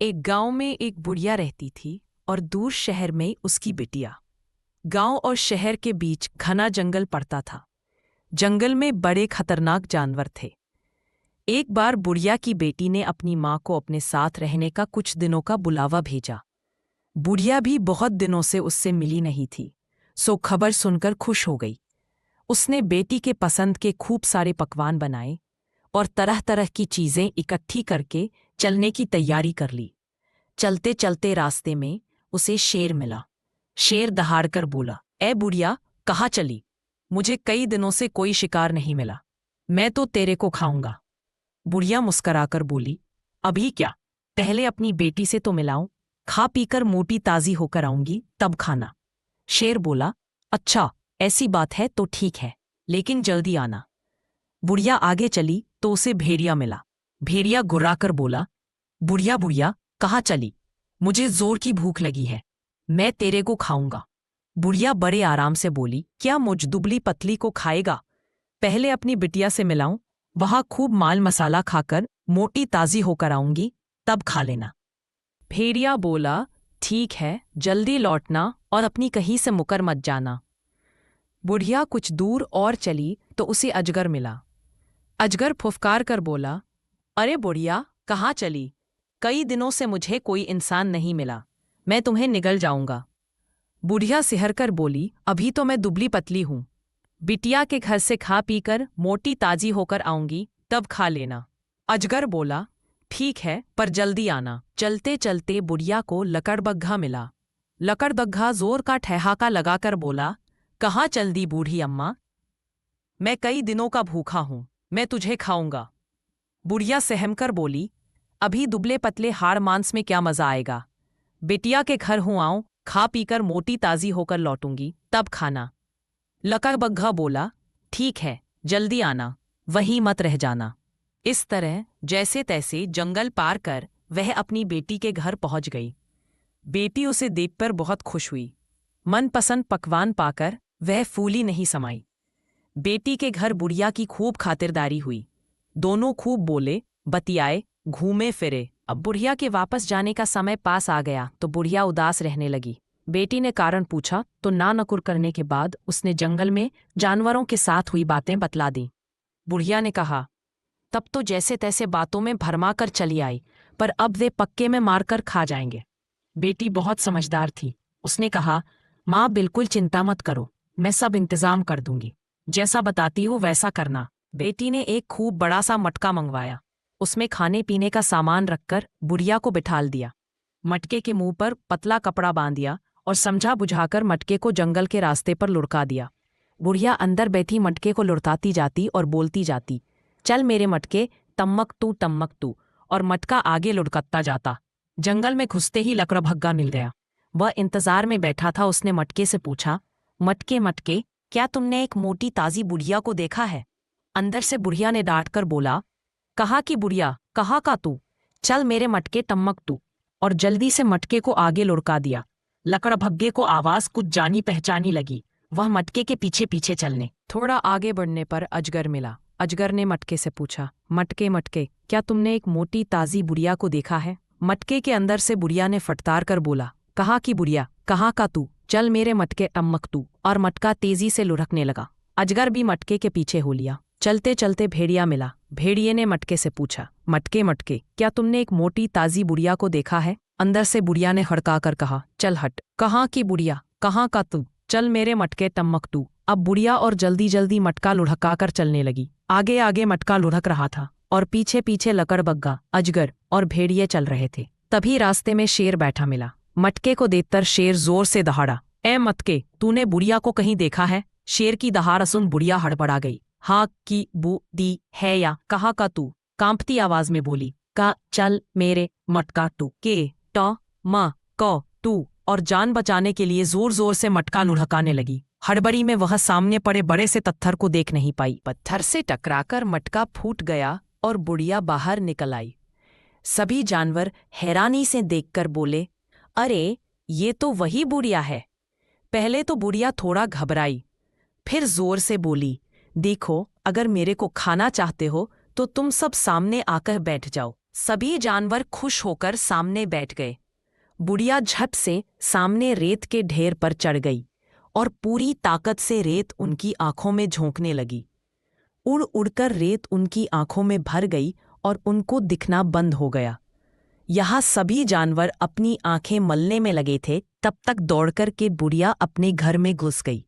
एक गांव में एक बुढ़िया रहती थी और दूर शहर में उसकी बिटिया। गांव और शहर के बीच घना जंगल पड़ता था। जंगल में बड़े खतरनाक जानवर थे। एक बार बुढ़िया की बेटी ने अपनी माँ को अपने साथ रहने का कुछ दिनों का बुलावा भेजा। बुढ़िया भी बहुत दिनों से उससे मिली नहीं थी, सो खबर सुनकर खुश हो गई। उसने बेटी के पसंद के खूब सारे पकवान बनाए और तरह तरह की चीजें इकट्ठी करके चलने की तैयारी कर ली। चलते चलते रास्ते में उसे शेर मिला। शेर दहाड़कर बोला, ए बुढ़िया, कहाँ चली? मुझे कई दिनों से कोई शिकार नहीं मिला, मैं तो तेरे को खाऊंगा। बुढ़िया मुस्कराकर बोली, अभी क्या, पहले अपनी बेटी से तो मिलाऊं, खा पीकर मोटी ताजी होकर आऊंगी, तब खाना। शेर बोला, अच्छा ऐसी बात है तो ठीक है, लेकिन जल्दी आना। बुढ़िया आगे चली तो उसे भेड़िया मिला। भेड़िया गुर्राकर बोला, बुढ़िया बुढ़िया, कहाँ चली? मुझे जोर की भूख लगी है, मैं तेरे को खाऊंगा। बुढ़िया बड़े आराम से बोली, क्या मुझ दुबली पतली को खाएगा? पहले अपनी बिटिया से मिलाऊं, वहां खूब माल मसाला खाकर मोटी ताजी होकर आऊंगी, तब खा लेना। भेड़िया बोला, ठीक है, जल्दी लौटना और अपनी कहीं से मुकर मत जाना। बुढ़िया कुछ दूर और चली तो उसे अजगर मिला। अजगर फुफकार कर बोला, अरे बुढ़िया, कहाँ चली? कई दिनों से मुझे कोई इंसान नहीं मिला, मैं तुम्हें निगल जाऊंगा। बुढ़िया सिहरकर बोली, अभी तो मैं दुबली पतली हूं, बिटिया के घर से खा पीकर मोटी ताजी होकर आऊंगी, तब खा लेना। अजगर बोला, ठीक है, पर जल्दी आना। चलते चलते बुढ़िया को लकड़बग्घा मिला। लकड़बग्घा जोर का ठहाका लगाकर बोला, कहाँ चल दी बूढ़ी अम्मा? मैं कई दिनों का भूखा हूं, मैं तुझे खाऊंगा। बुढ़िया सहमकर बोली, अभी दुबले पतले हाड़ मांस में क्या मजा आएगा? बिटिया के घर हूं आऊं, खा पीकर मोटी ताजी होकर लौटूंगी, तब खाना। लकड़बग्घा बोला, ठीक है, जल्दी आना, वहीं मत रह जाना। इस तरह जैसे तैसे जंगल पार कर वह अपनी बेटी के घर पहुंच गई। बेटी उसे देखकर बहुत खुश हुई। मनपसंद पकवान पाकर वह फूली नहीं समाई। बेटी के घर बुढ़िया की खूब खातिरदारी हुई। दोनों खूब बोले, बतियाए, घूमे फिरे। अब बुढ़िया के वापस जाने का समय पास आ गया तो बुढ़िया उदास रहने लगी। बेटी ने कारण पूछा तो ना नकुर करने के बाद उसने जंगल में जानवरों के साथ हुई बातें बतला दी। बुढ़िया ने कहा, तब तो जैसे तैसे बातों में भरमा कर चली आई, पर अब वे पक्के में मारकर खा जाएंगे। बेटी बहुत समझदार थी, उसने कहा, माँ बिल्कुल चिंता मत करो, मैं सब इंतजाम कर दूंगी, जैसा बताती हो वैसा करना। बेटी ने एक खूब बड़ा सा मटका मंगवाया। उसमें खाने पीने का सामान रखकर बुढ़िया को बिठाल दिया। मटके के मुंह पर पतला कपड़ा बांध दिया और समझा बुझाकर मटके को जंगल के रास्ते पर लुढ़का दिया। बुढ़िया अंदर बैठी मटके को लुढ़काती जाती और बोलती जाती, चल मेरे मटके, तम्मक तू, और मटका आगे लुढ़कता जाता। जंगल में घुसते ही लकड़बग्घा मिल गया। वह इंतजार में बैठा था। उसने मटके से पूछा, मटके मटके, क्या तुमने एक मोटी ताजी बुढ़िया को देखा है? अंदर से बुढ़िया ने डांट कर बोला, कहाँ की बुढ़िया, कहाँ का तू? चल मेरे मटके टम्मक तू, और जल्दी से मटके को आगे लुढ़का दिया। लकड़बग्घे को आवाज कुछ जानी पहचानी लगी। वह मटके के पीछे पीछे चलने थोड़ा आगे बढ़ने पर अजगर मिला। अजगर ने मटके से पूछा, मटके मटके, क्या तुमने एक मोटी ताजी बुढ़िया को देखा है? मटके के अंदर से बुढ़िया ने फटकार कर बोला, कहाँ की बुढ़िया, कहाँ का तू? चल मेरे मटके टम्मक तू, और मटका तेजी से लुढ़कने लगा। अजगर भी मटके के पीछे हो लिया। चलते चलते भेड़िया मिला। भेड़िए ने मटके से पूछा, मटके मटके, क्या तुमने एक मोटी ताजी बुढ़िया को देखा है? अंदर से बुढ़िया ने हड़का कर कहा, चल हट, कहाँ की बुढ़िया, कहाँ का तू? चल मेरे मटके टम्मक तू। अब बुढ़िया और जल्दी जल्दी मटका लुढ़का कर चलने लगी। आगे आगे मटका लुढ़क रहा था और पीछे पीछे लकड़बग्घा, अजगर और भेड़िए चल रहे थे। तभी रास्ते में शेर बैठा मिला। मटके को देखकर शेर जोर से दहाड़ा, ए मटके, तूने बुढ़िया को कहीं देखा है? शेर की दहाड़ सुन बुढ़िया हड़बड़ा गई। हाँ की बू दी है या, कहाँ का तू? कांपती आवाज में बोली, का चल मेरे मटका तू, के ट म क तू, और जान बचाने के लिए जोर जोर से मटका लुढ़काने लगी। हड़बड़ी में वह सामने पड़े बड़े से पत्थर को देख नहीं पाई। पत्थर से टकराकर मटका फूट गया और बुढ़िया बाहर निकल आई। सभी जानवर हैरानी से देखकर बोले, अरे ये तो वही बुढ़िया है। पहले तो बुढ़िया थोड़ा घबराई, फिर जोर से बोली, देखो, अगर मेरे को खाना चाहते हो तो तुम सब सामने आकर बैठ जाओ। सभी जानवर खुश होकर सामने बैठ गए। बुढ़िया झट से सामने रेत के ढेर पर चढ़ गई और पूरी ताकत से रेत उनकी आंखों में झोंकने लगी। उड़ उड़कर रेत उनकी आंखों में भर गई और उनको दिखना बंद हो गया। यहाँ सभी जानवर अपनी आंखें मलने में लगे थे, तब तक दौड़कर के बुढ़िया अपने घर में घुस गई।